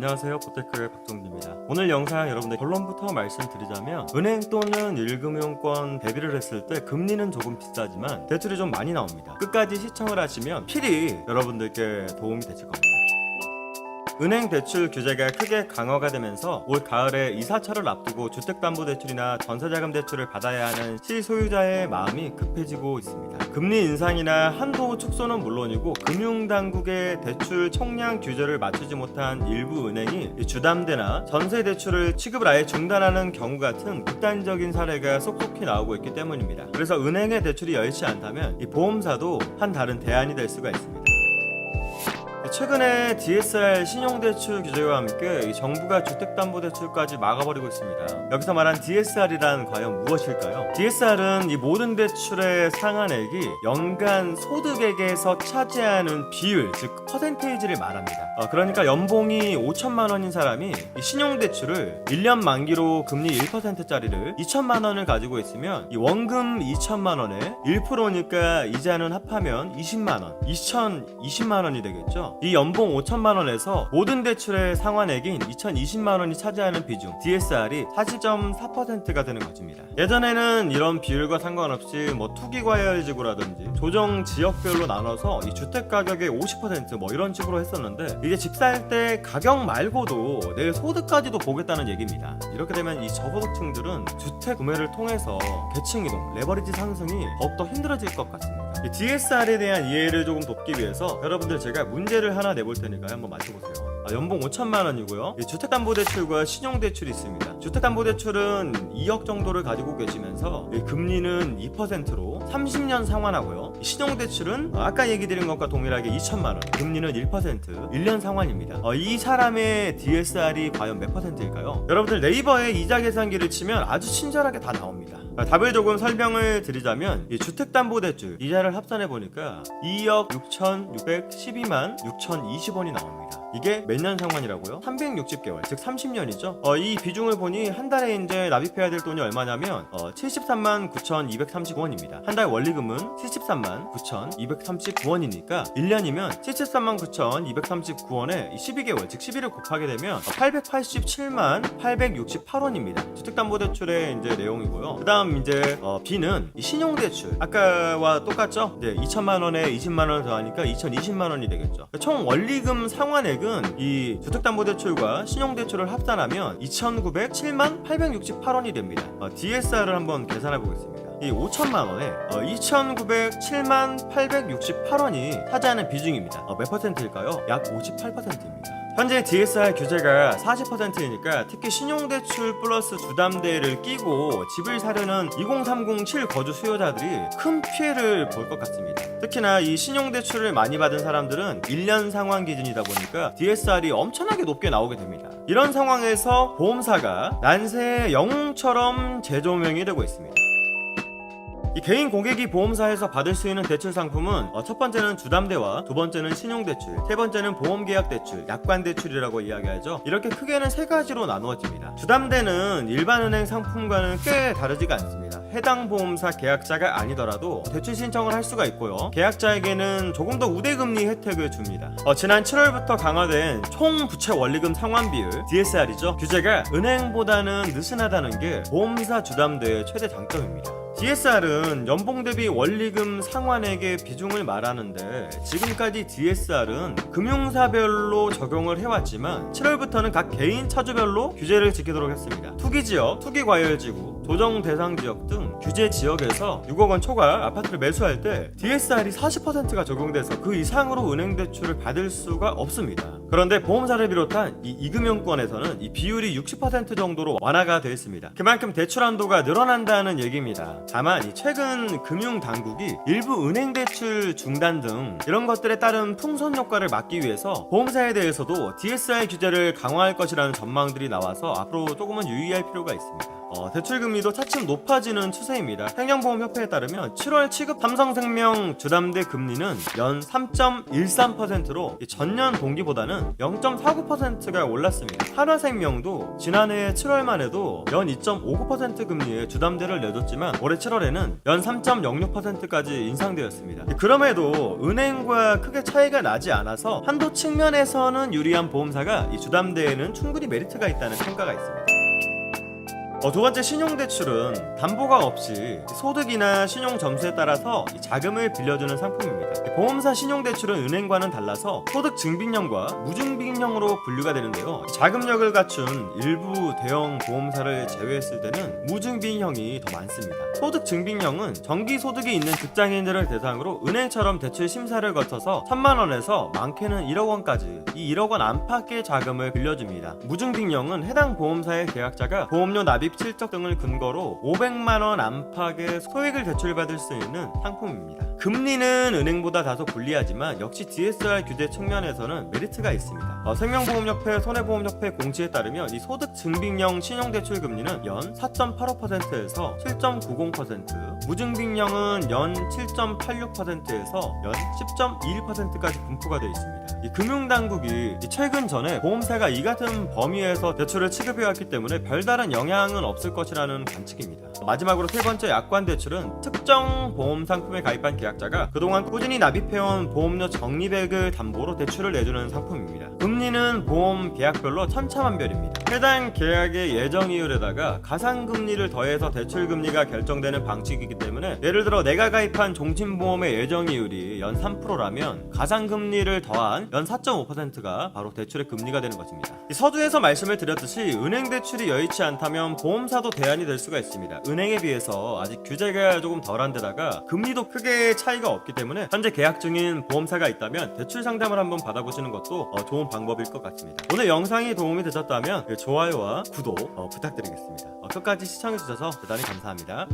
안녕하세요, 보테크의 박종기입니다. 오늘 영상 여러분들 결론부터 말씀드리자면, 은행 또는 1금융권 대비를 했을 때 금리는 조금 비싸지만 대출이 좀 많이 나옵니다. 끝까지 시청을 하시면 필히 여러분들께 도움이 되실 겁니다. 은행 대출 규제가 크게 강화가 되면서 올 가을에 이사철을 앞두고 주택담보대출이나 전세자금 대출을 받아야 하는 실소유자의 마음이 급해지고 있습니다. 금리 인상이나 한도 축소는 물론이고 금융당국의 대출 총량 규제를 맞추지 못한 일부 은행이 주담대나 전세대출을 취급을 아예 중단하는 경우 같은 극단적인 사례가 속속히 나오고 있기 때문입니다. 그래서 은행의 대출이 여의치 않다면 이 보험사도 한 다른 대안이 될 수가 있습니다. 최근에 DSR 신용대출 규제와 함께 정부가 주택담보대출까지 막아버리고 있습니다. 여기서 말한 DSR이란 과연 무엇일까요? DSR은 이 모든 대출의 상한액이 연간 소득액에서 차지하는 비율, 즉 퍼센테이지를 말합니다. 그러니까 연봉이 5천만 원인 사람이 이 신용대출을 1년 만기로 금리 1%짜리를 2천만 원을 가지고 있으면 이 원금 2천만 원에 1%니까 이자는 합하면 20만 원, 2,020만 원이 되겠죠. 이 연봉 5천만 원에서 모든 대출의 상환액인 2,020만 원이 차지하는 비중 DSR이 40.4%가 되는 것입니다. 예전에는 이런 비율과 상관없이 투기과열지구라든지 조정 지역별로 나눠서 이 주택 가격의 50% 이런 식으로 했었는데, 이게 집 살 때 가격 말고도 내 소득까지도 보겠다는 얘기입니다. 이렇게 되면 이 저소득층들은 주택 구매를 통해서 계층 이동, 레버리지 상승이 더욱더 힘들어질 것 같습니다. 이 DSR에 대한 이해를 조금 돕기 위해서 여러분들 제가 문제를 하나 내볼 테니까요. 한번 맞춰보세요. 연봉 5천만 원이고요. 주택담보대출과 신용대출이 있습니다. 주택담보대출은 2억 정도를 가지고 계시면서 금리는 2%로 30년 상환하고요. 신용대출은 아까 얘기 드린 것과 동일하게 2천만 원, 금리는 1%, 1년 상환입니다. 이 사람의 DSR이 과연 몇 %일까요? 여러분들 네이버에 이자 계산기를 치면 아주 친절하게 다 나옵니다. 답을 조금 설명을 드리자면, 이 주택담보대출 이자를 합산해 보니까 2억 6,612만 6,020원이 나옵니다. 이게 몇 년 상환이라고요? 360개월, 즉 30년이죠. 이 비중을 보니 한 달에 이제 납입해야 될 돈이 얼마냐면 73만 9,239원입니다. 한 달 원리금은 73만 9,239원이니까 1년이면 73만 9,239원에 12개월, 즉 11을 곱하게 되면 887만 868원입니다. 주택담보대출의 이제 내용이고요. 그 다음 이제 B는 신용대출, 아까와 똑같죠? 이제 2천만 원에 20만 원을 더하니까 2,020만 원이 되겠죠. 총 원리금 상환액은 이 주택담보대출과 신용대출을 합산하면 2,907만 868원이 됩니다. DSR을 한번 계산해 보겠습니다. 이 5천만 원에 2,907만 868원이 차지하는 비중입니다. 몇 %일까요? 약 58%입니다. 현재 DSR 규제가 40%이니까 특히 신용대출 플러스 주담대를 끼고 집을 사려는 2030 7거주 수요자들이 큰 피해를 볼 것 같습니다. 특히나 이 신용대출을 많이 받은 사람들은 1년 상환 기준이다 보니까 DSR이 엄청나게 높게 나오게 됩니다. 이런 상황에서 보험사가 난세의 영웅처럼 재조명이 되고 있습니다. 이 개인 고객이 보험사에서 받을 수 있는 대출 상품은 첫 번째는 주담대와 두 번째는 신용대출, 세 번째는 보험계약대출, 약관대출이라고 이야기하죠. 이렇게 크게는 세 가지로 나누어집니다. 주담대는 일반은행 상품과는 꽤 다르지가 않습니다. 해당 보험사 계약자가 아니더라도 대출 신청을 할 수가 있고요. 계약자에게는 조금 더 우대금리 혜택을 줍니다. 지난 7월부터 강화된 총 부채 원리금 상환 비율 DSR이죠. 규제가 은행보다는 느슨하다는 게 보험사 주담대의 최대 장점입니다. DSR은 연봉 대비 원리금 상환액의 비중을 말하는데, 지금까지 DSR은 금융사별로 적용을 해왔지만 7월부터는 각 개인 차주별로 규제를 지키도록 했습니다. 투기지역, 투기과열지구, 조정 대상 지역 등 규제 지역에서 6억 원 초과 아파트를 매수할 때 DSR이 40%가 적용돼서 그 이상으로 은행 대출을 받을 수가 없습니다. 그런데 보험사를 비롯한 이 이금융권에서는 이 비율이 60% 정도로 완화가 되어 있습니다. 그만큼 대출 한도가 늘어난다는 얘기입니다. 다만 이 최근 금융당국이 일부 은행 대출 중단 등 이런 것들에 따른 풍선 효과를 막기 위해서 보험사에 대해서도 DSR 규제를 강화할 것이라는 전망들이 나와서 앞으로 조금은 유의할 필요가 있습니다. 대출 금리도 차츰 높아지는 추세 추세입니다. 생명보험협회에 따르면 7월 취급 삼성생명 주담대 금리는 연 3.13%로 전년 동기보다는 0.49%가 올랐습니다. 한화생명도 지난해 7월만 해도 연 2.59% 금리의 주담대를 내줬지만 올해 7월에는 연 3.06%까지 인상되었습니다. 그럼에도 은행과 크게 차이가 나지 않아서 한도 측면에서는 유리한 보험사가 이 주담대에는 충분히 메리트가 있다는 평가가 있습니다. 두 번째, 신용대출은 담보가 없이 소득이나 신용 점수에 따라서 자금을 빌려주는 상품입니다. 보험사 신용대출은 은행과는 달라서 소득 증빙형과 무증빙형으로 분류가 되는데요. 자금력을 갖춘 일부 대형 보험사를 제외했을 때는 무증빙형이 더 많습니다. 소득 증빙형은 정기 소득이 있는 직장인들을 대상으로 은행처럼 대출 심사를 거쳐서 1,000만 원에서 많게는 1억 원까지 이 1억 원 안팎의 자금을 빌려줍니다. 무증빙형은 해당 보험사의 계약자가 보험료 납입 실적 등을 근거로 500만 원 안팎의 소액을 대출받을 수 있는 상품입니다. 금리는 은행보다 다소 불리하지만 역시 DSR 규제 측면에서는 메리트가 있습니다. 생명보험협회, 손해보험협회 공지에 따르면 이 소득 증빙형 신용대출 금리는 연 4.85%에서 7.90%, 무증빙형은 연 7.86%에서 연 10.21%까지 분포가 되어 있습니다. 이 금융당국이 최근 전에 보험사가 이 같은 범위에서 대출을 취급해왔기 때문에 별다른 영향은 없을 것이라는 관측입니다. 마지막으로 세 번째, 약관대출은 특정 보험 상품에 가입한 계약자가 그동안 꾸준히 납입해온 보험료 적립액을 담보로 대출을 내주는 상품입니다. 금리는 보험 계약별로 천차만별입니다. 해당 계약의 예정이율에다가 가상금리를 더해서 대출금리가 결정되는 방식이기 때문에 예를 들어 내가 가입한 종신보험의 예정이율이 연 3%라면 가상금리를 더한 연 4.5%가 바로 대출의 금리가 되는 것입니다. 서두에서 말씀을 드렸듯이 은행 대출이 여의치 않다면 보험사도 대안이 될 수가 있습니다. 은행에 비해서 아직 규제가 조금 덜한 데다가 금리도 크게 차이가 없기 때문에 현재 계약 중인 보험사가 있다면 대출 상담을 한번 받아보시는 것도 좋은 방법일 것 같습니다. 오늘 영상이 도움이 되셨다면 좋아요와 구독 부탁드리겠습니다. 끝까지 시청해주셔서 대단히 감사합니다.